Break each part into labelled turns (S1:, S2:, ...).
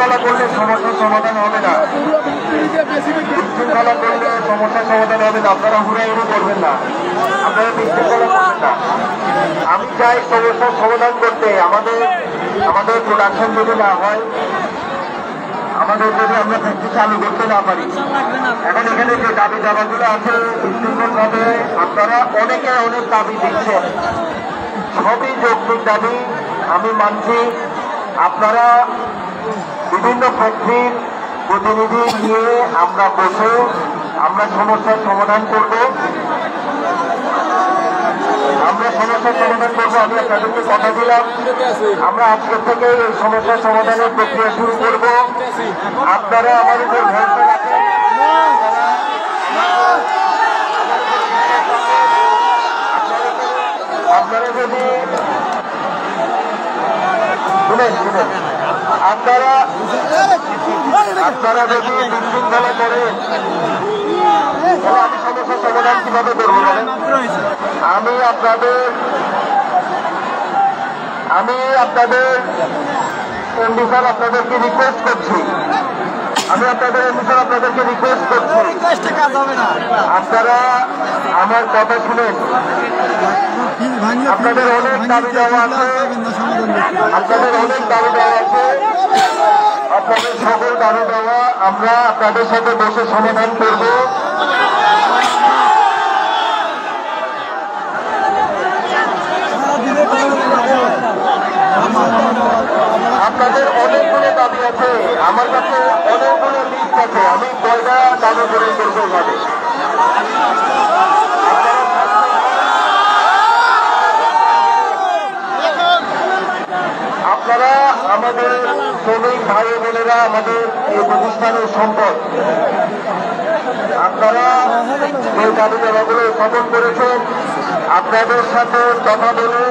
S1: বিশৃঙ্খলা করলে সমস্যার সমাধান হবে না, বিশৃঙ্খলা করলে সমস্যার সমাধান হবে না। আপনারা হুড়াহুড়ি করবেন না, আপনারা বিশৃঙ্খলা করবেন না। আমি চাই সমস্যার সমাধান করতে। আমাদের প্রোডাকশন যদি না হয়, আমাদের যদি আমরা ফ্যাক্টরি চালু করতে না পারি, এখন এখানে যে দাবি দাবাগুলো আছে বিশৃঙ্খলভাবে আপনারা অনেকে অনেক দাবি দিচ্ছেন, সবই যৌক্তিক দাবি, আমি মানছি। আপনারা বিভিন্ন ফ্যাক্টরির প্রতিনিধি নিয়ে আমরা বসে আমরা সমস্যার সমাধান করব, আমি আপনাদেরকে কথা দিলাম, আমরা আজকের থেকে এই সমস্যার সমাধানের প্রক্রিয়া শুরু করব। আপনারা আমাদের উপর ভরসা রাখেন, আপনারা যদি আপনারা যদি বিশৃঙ্খলা করেন তাহলে আমি সমস্যার সমাধান কিভাবে করবো বলেন? আমি আপনাদের এমডি স্যার আপনাদেরকে রিকোয়েস্ট করছি, আপনারা আমার কথা শুনেন। আপনাদের অনেক দাবি দেওয়া আছে, আপনাদের সকল দাবি দেওয়া আমরা আপনাদের সাথে বসে সমাধান করব। আপনাদের অনেকগুলো দাবি আছে, আমার কাছে অনেকগুলো লিস্ট আছে, আমি কয়টা দাবি করে করবো ভাবে। আপনারা আমাদের শ্রমিক ভাই বোনেরা, আমাদের এই প্রতিষ্ঠানের সম্পদ, আপনারা যে দাবি দাবাগুলো উত্থাপন করেছেন আপনাদের সাথে কথা বলে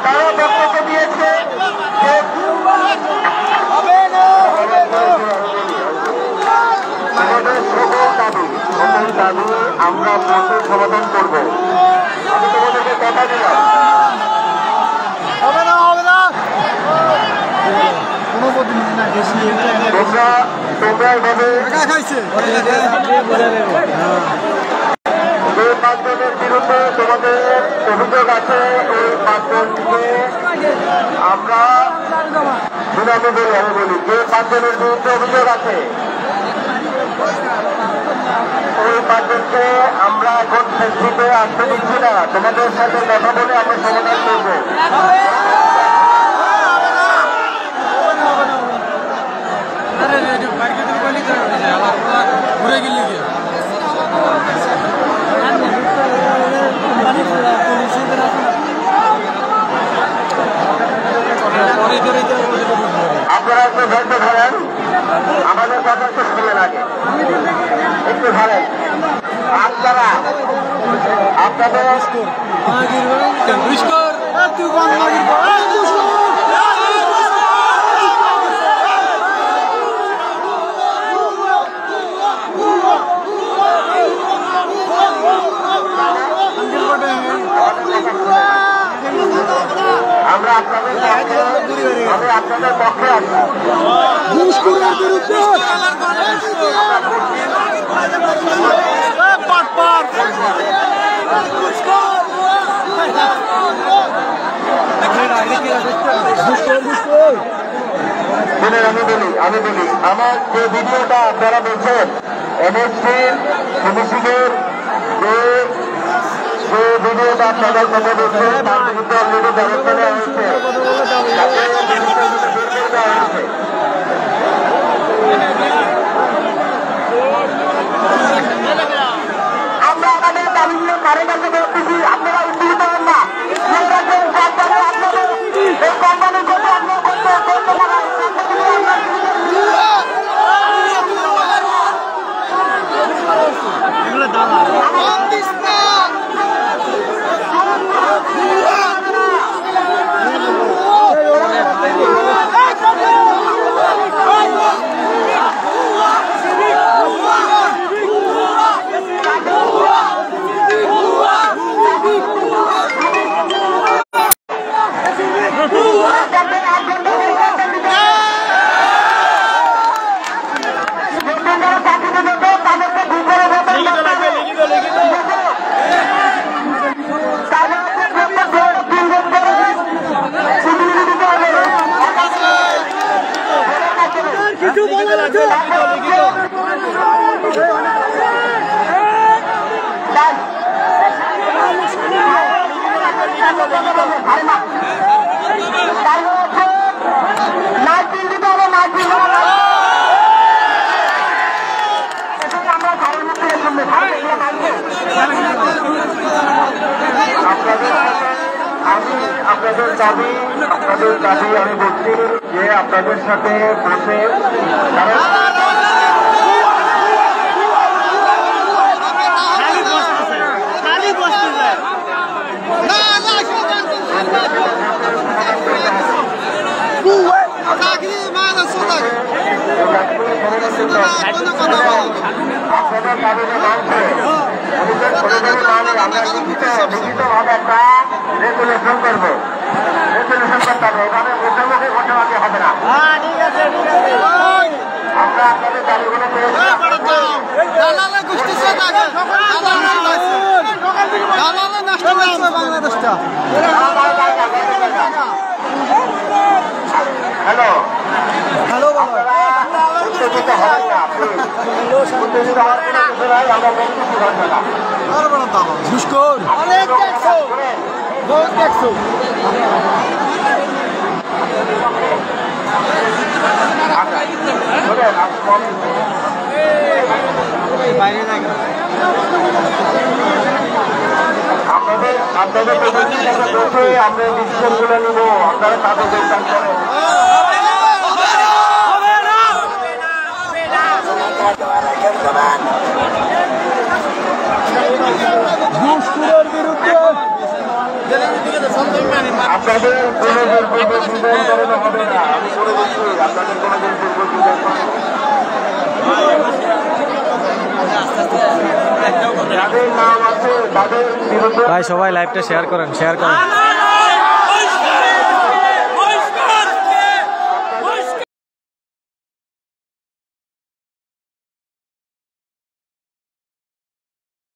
S1: তারা বক্তব্য দিয়েছে আমাদের সকল দাবি আমরা বসে সমাধান করব। আমি তোমাদেরকে কথা দিলাম, তোমরা এভাবে যে 5 জনের বিরুদ্ধে তোমাদের অভিযোগ আছে, ওই 5 জনকে আমরা বলি, যে 5 জনের বিরুদ্ধে অভিযোগ আছে ওই 5 জনকে আমরা এখন ফ্যাক্টরিতে আসতে দিচ্ছি না, তোমাদের সাথে কথা বলে আমরা সমাধান করবো। আপনারা একটু ধৈর্য ধরেন, আমাদের কথা একটু শুনলেন আগে, একটু ধরেন। আপনারা আপনাদের আমরা আপনাদের পক্ষে আছি। আমি বলি আমার যে ভিডিওটা আপনারা বলছেন এমএসপির ফিনিশিংয়ের যে ভিডিওটা আপনাদের কথা বলছেন তার বিরুদ্ধে অলরেডি ব্যবস্থা নেওয়া হয়েছে। আমরা আমাদের দাবিগুলো কারো কাছে করতেছি, আপনাদের দাবি আমি বলছি যে আপনাদের সাথে বসে আপনাদের দাবিতে মানছে আমরা লিখিতভাবে একটা রেজুলেশন করবো। রেজুলেশন করতে হবে, এখানে মুখে মুখে ঘোষণাটি হবে না। আমরা আপনাদের দাবিগুলো পেয়েছি। হ্যালো হ্যালো উত্তেজিত হবেন না, উত্তেজিত হওয়ার কোনো কিছু নাই। আমরা বলতেছি ঘটনা আপনাদের আমরা ডিসিশনগুলো নিব, আপনারা তাদের যোগদান করেন। আপনাদের কোনো দুর্বল করানো হবে না, আমি বলে দিচ্ছি। আপনাদের কোনো দুর্বল যাদের নাম আছে তাদের বিরুদ্ধে
S2: ভাই সবাই লাইভটা শেয়ার করেন।